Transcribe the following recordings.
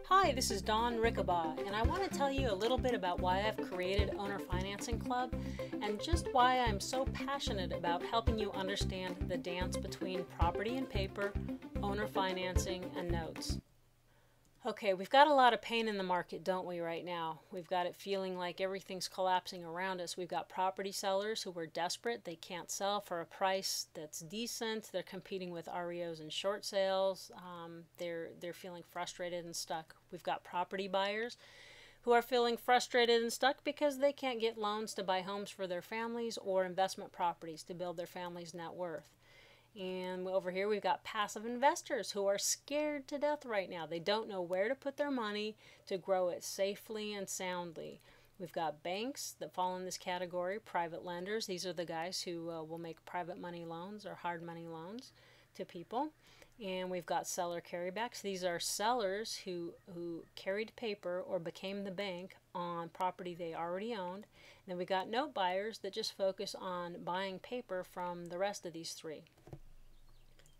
Hi, this is Dawn Rickabaugh, and I want to tell you a little bit about why I've created Owner Financing Club and just why I'm so passionate about helping you understand the dance between property and paper, owner financing, and notes. Okay, we've got a lot of pain in the market, don't we, right now? We've got it feeling like everything's collapsing around us. We've got property sellers who are desperate. They can't sell for a price that's decent. They're competing with REOs and short sales. They're feeling frustrated and stuck. We've got property buyers who are feeling frustrated and stuck because they can't get loans to buy homes for their families or investment properties to build their family's net worth. And over here we've got passive investors who are scared to death right now. They don't know where to put their money to grow it safely and soundly. We've got banks that fall in this category, private lenders. These are the guys who will make private money loans or hard money loans to people. And we've got seller carrybacks. These are sellers who carried paper or became the bank on property they already owned. And then we got note buyers that just focus on buying paper from the rest of these three.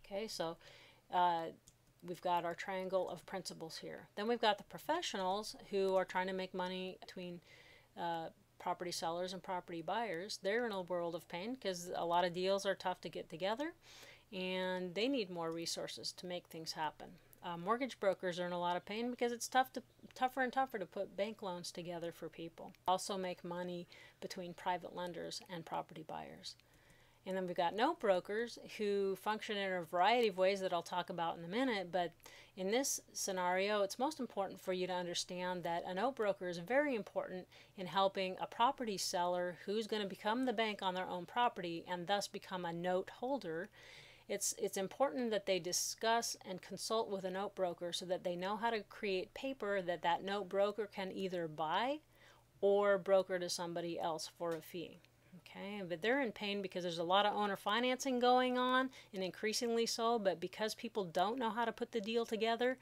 Okay, so we've got our triangle of principles here. Then we've got the professionals who are trying to make money between property sellers and property buyers. They're in a world of pain because a lot of deals are tough to get together and they need more resources to make things happen. Mortgage brokers are in a lot of pain because it's tougher and tougher to put bank loans together for people. Also make money between private lenders and property buyers. And then we've got note brokers who function in a variety of ways that I'll talk about in a minute, but in this scenario, it's most important for you to understand that a note broker is very important in helping a property seller who's going to become the bank on their own property and thus become a note holder. It's important that they discuss and consult with a note broker so that they know how to create paper that that note broker can either buy or broker to somebody else for a fee. Okay, but they're in pain because there's a lot of owner financing going on, and increasingly so, but because people don't know how to put the deal together,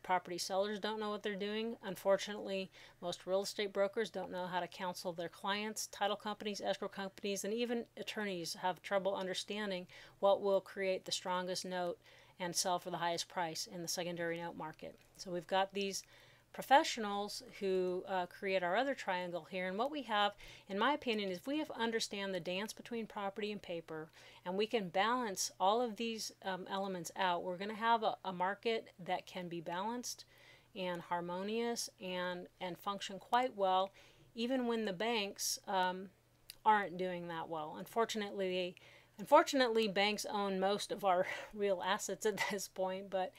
property sellers don't know what they're doing. Unfortunately, most real estate brokers don't know how to counsel their clients. Title companies, escrow companies, and even attorneys have trouble understanding what will create the strongest note and sell for the highest price in the secondary note market. So we've got these professionals who create our other triangle here, and what we have, in my opinion, is we have understand the dance between property and paper, and we can balance all of these elements out. We're going to have a market that can be balanced and harmonious and function quite well, even when the banks aren't doing that well. Unfortunately, banks own most of our real assets at this point, but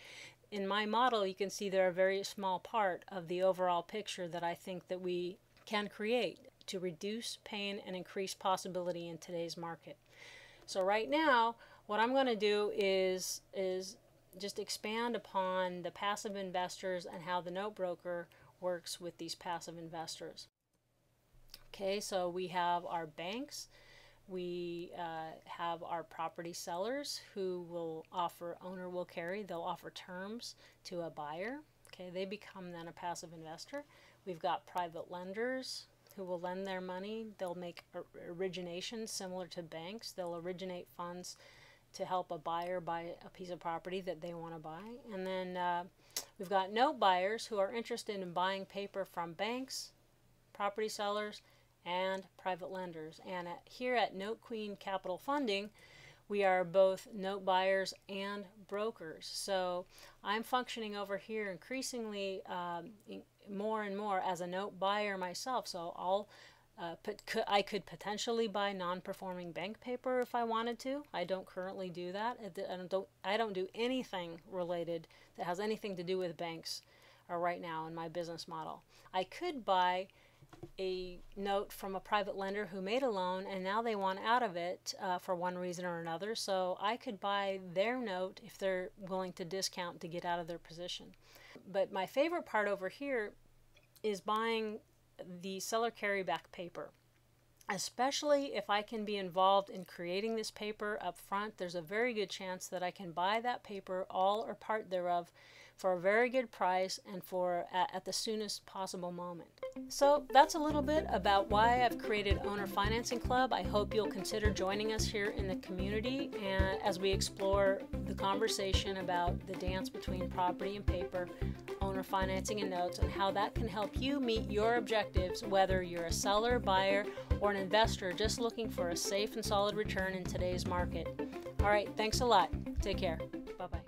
in my model, you can see they're a very small part of the overall picture that I think that we can create to reduce pain and increase possibility in today's market. So right now, what I'm going to do is just expand upon the passive investors and how the note broker works with these passive investors. Okay, so we have our banks. We have our property sellers who will offer, owner will carry, they'll offer terms to a buyer. Okay, they become then a passive investor. We've got private lenders who will lend their money. They'll make originations similar to banks. They'll originate funds to help a buyer buy a piece of property that they want to buy. And then we've got note buyers who are interested in buying paper from banks, property sellers, and private lenders. And here at Note Queen Capital Funding, we are both note buyers and brokers. So I'm functioning over here increasingly more and more as a note buyer myself. So I could potentially buy non-performing bank paper if I wanted to. I don't currently do that. I don't do anything related that has anything to do with banks right now in my business model. I could buy a note from a private lender who made a loan and now they want out of it for one reason or another, so I could buy their note if they're willing to discount to get out of their position. But my favorite part over here is buying the seller carryback paper, especially if I can be involved in creating this paper up front. There's a very good chance that I can buy that paper, all or part thereof, for a very good price and for at the soonest possible moment. So that's a little bit about why I've created Owner Financing Club. I hope you'll consider joining us here in the community and as we explore the conversation about the dance between property and paper, owner owner financing and notes and how that can help you meet your objectives, whether you're a seller, buyer, or an investor just looking for a safe and solid return in today's market. All right, thanks a lot. Take care. Bye-bye.